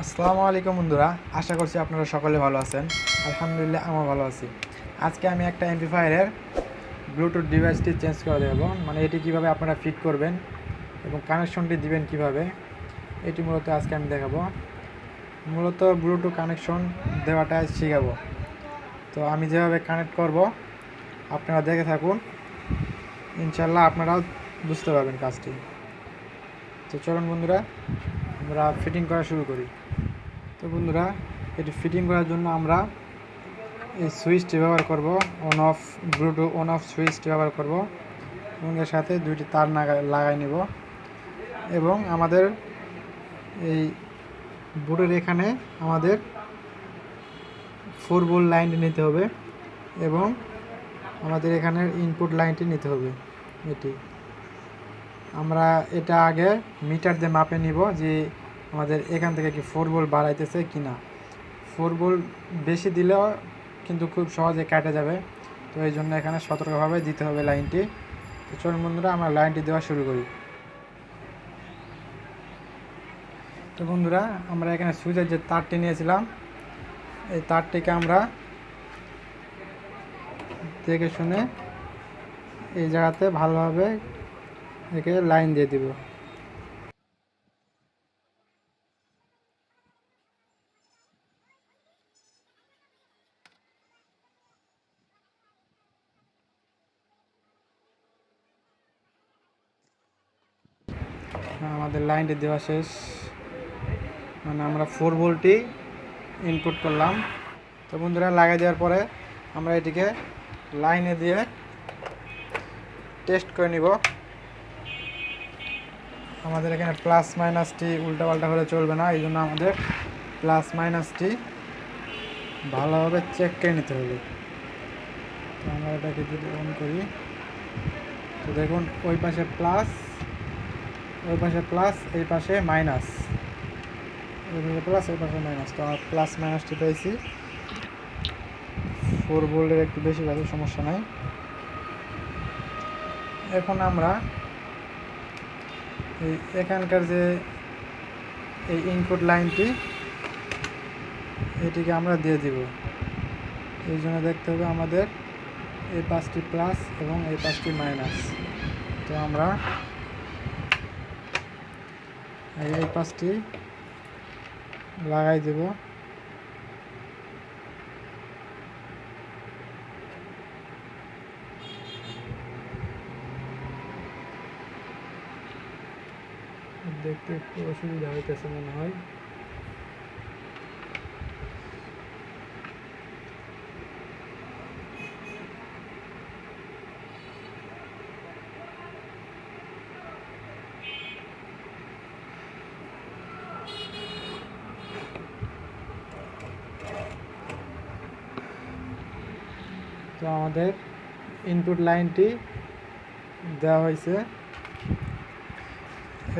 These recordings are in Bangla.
আসসালামু আলাইকুম বন্ধুরা, আশা করছি আপনারা সকলে ভালো আছেন। আলহামদুলিল্লাহ আমরা ভালো আছি। আজকে আমি একটা অ্যাম্পলিফায়ারের ব্লুটুথ ডিভাইসটি চেঞ্জ করে দেব, মানে এটি কিভাবে আপনারা ফিট করবেন এবং কানেকশনটি দিবেন কিভাবে, এটি মূলত আজকে আমি দেখাবো। মূলত ব্লুটুথ কানেকশন দেওয়াটা শেখাবো। তো আমি যেভাবে কানেক্ট করব আপনারা দেখে থাকুন, ইনশাল্লাহ আপনারাও বুঝতে পারবেন কাজটি। তো চলুন বন্ধুরা, আমরা ফিটিং করা শুরু করি। তো বন্ধুরা, এটি ফিটিং করার জন্য আমরা এই সুইচটি ব্যবহার করব, on of Bluetooth on of সুইচটি ব্যবহার করব এবং এর সাথে দুইটি তার লাগাই নেব এবং আমাদের এই বোর্ডের এখানে আমাদের 4 ভোল্ট লাইনটি নিতে হবে এবং আমাদের এখানের ইনপুট লাইনটি নিতে হবে। আমরা এটা আগে মিটার দিয়ে মাপে নিব যে আমাদের এখান থেকে কি 4 ভোল্ট বাড়াইতেছে কি না। 4 ভোল্ট বেশি দিলেও কিন্তু খুব সহজে কাটা যাবে, তো এই জন্য এখানে সতর্কভাবে দিতে হবে লাইনটি। তো চলুন বন্ধুরা, আমরা লাইনটি দেওয়া শুরু করি। তো বন্ধুরা, আমরা এখানে সুইচের যে তারটি নিয়েছিলাম, এই তারটিকে আমরা দেখে শুনে এই জায়গাতে ভালোভাবে একে লাইন দিয়ে দিব। আমাদের লাইনটি দেওয়া শেষ, মানে আমরা 4 ভোল্টই ইনপুট করলাম। তো বন্ধুরা, লাগাই দেওয়ার পরে আমরা এটিকে লাইনে দিয়ে টেস্ট করে নিব। আমাদের এখানে প্লাস মাইনাসটি উল্টাপাল্টা হলে চলবে না, এই জন্য আমাদের প্লাস মাইনাসটি ভালোভাবে চেক করে নিতে হবে। তো আমরা এটাকে যদি অন করি, তো দেখুন ওই পাশে প্লাস, ওই পাশে প্লাস, এই পাশে মাইনাস, ওই পাশে প্লাস, ওই পাশে মাইনাস। তো আমরা প্লাস মাইনাসটি পেয়েছি। 4 ভোল্টের একটু বেশি বাজে, সমস্যা নাই। এখন আমরা এই এখানকার যে এই ইনপুট লাইনটি, এটিকে আমরা দিয়ে দিব। এই জন্য দেখতে হবে আমাদের এই পাশটি প্লাস এবং এই পাশটি মাইনাস। তো আমরা এই পাশটি লাগাই দেব। দেখতে একটু অসুবিধা হইতেছে মনে হয়। তো আমাদের ইনপুট লাইনটি দেওয়া হয়েছে।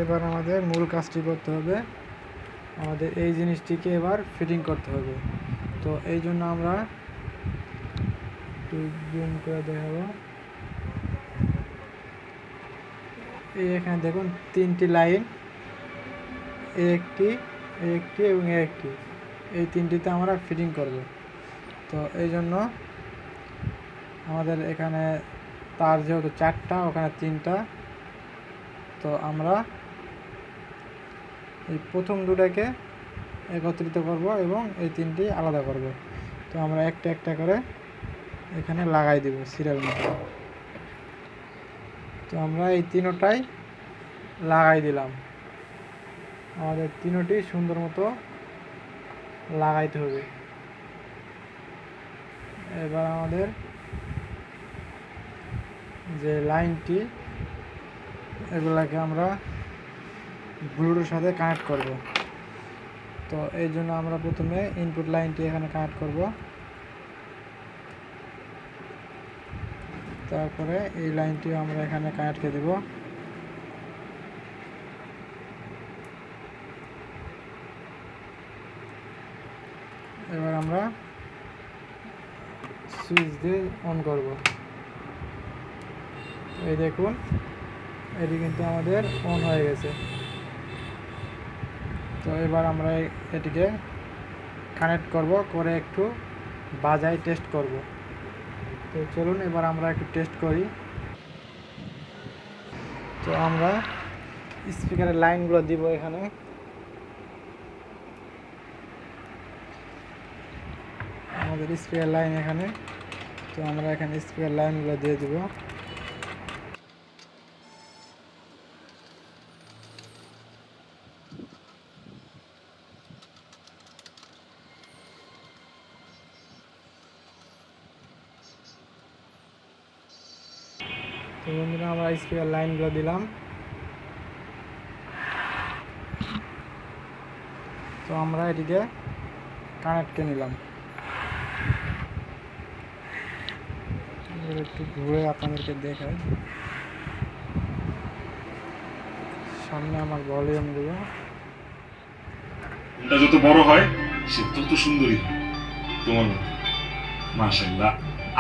এবার আমাদের মূল কাজটি করতে হবে, আমাদের এই জিনিসটিকে এবার ফিটিং করতে হবে। তো এই জন্য আমরা একটু জুম করে দেখাবো। এই এখানে দেখুন 3টি লাইন, একটি এবং একটি, এই 3টিতে আমরা ফিটিং করব। তো এই জন্য আমাদের এখানে তার যেহেতু 4টা, ওখানে 3টা, তো আমরা এই প্রথম দুটাকে একত্রিত করব এবং এই 3টি আলাদা করব। তো আমরা একটা একটা করে এখানে লাগাই দেব সিরিয়াল মতো। তো আমরা এই 3টাই লাগাই দিলাম। আমাদের 3টি সুন্দর মতো লাগাইতে হবে। এবার আমাদের যে লাইনটি, এগুলাকে আমরা ব্লুটুথের সাথে কানেক্ট করব। তো এই জন্য আমরা প্রথমে ইনপুট লাইনটি এখানে কানেক্ট করব, তারপরে এই লাইনটি আমরা এখানে কানেক্ট করে দেব। এবার আমরা সুইচ দিয়ে অন করব। এই দেখুন, এটি কিন্তু আমাদের অন হয়ে গেছে। তো এবার আমরা এটিকে কানেক্ট করব, করে একটু বাজাই টেস্ট করব। তো চলুন এবার আমরা একটু টেস্ট করি। তো আমরা স্পিকারের লাইনগুলো দিব এখানে। আমাদের স্পিকার লাইন এখানে, তো আমরা এখানে স্পিকার লাইনগুলো দিয়ে দিব। তো বন্ধুরা আমরা স্পিকার লাইনগুলো দিলাম। তো আমরা এটিকে কানেক্ট করে নিলাম। একটু ঘুরে আপনাদেরকে দেখাই। সামনে আমার ভলিউম দিব। ফোনটা যত বড় হয় সে তত সুন্দরী হয় তোমার মতো। মাশাআল্লাহ,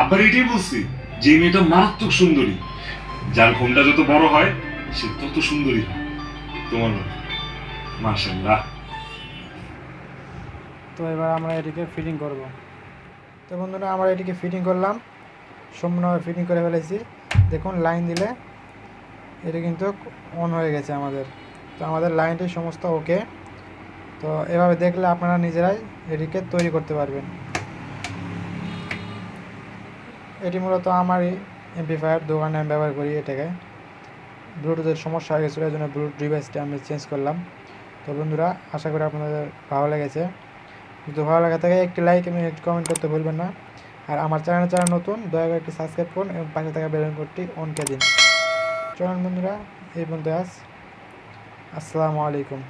আবার এটাই বলছি যে মেয়েটা মারাত্মক সুন্দরী, যার ফোনটা যত বড় হয় সে তত সুন্দরী হয় তোমার মতো। মাশাআল্লাহ। তো এবার আমরা এটিকে ফিটিং করব। তো বন্ধুরা আমরা এটিকে ফিটিং করলাম, সম্পূর্ণভাবে ফিটিং করে ফেলেছি। দেখুন লাইন দিলে এটা কিন্তু অন হয়ে গেছে আমাদের। তো আমাদের লাইনটি সমস্ত ওকে। তো এভাবে দেখলে আপনারা নিজেরাই এটিকে তৈরি করতে পারবেন। এটি মূলত আমারই এমপ্লিফায়ার, দোকানে আমি ব্যবহার করি এটাকে। ব্লুটুথের সমস্যা হয়ে গেছিলো, এই জন্য ব্লুটুথ ডিভাইসটি আমি চেঞ্জ করলাম। তো বন্ধুরা আশা করি আপনাদের ভালো লেগেছে। যদি ভালো লাগে থাকে একটি লাইক এবং একটি কমেন্ট করতে ভুলবেন না। আর আমার চ্যানেল নতুন, দয়া করে একটি সাবস্ক্রাইব করুন এবং পাশে থাকা বেল আইকনটি অন করে দিন। চলুন বন্ধুরা এই পর্যন্ত আসসালামু আলাইকুম।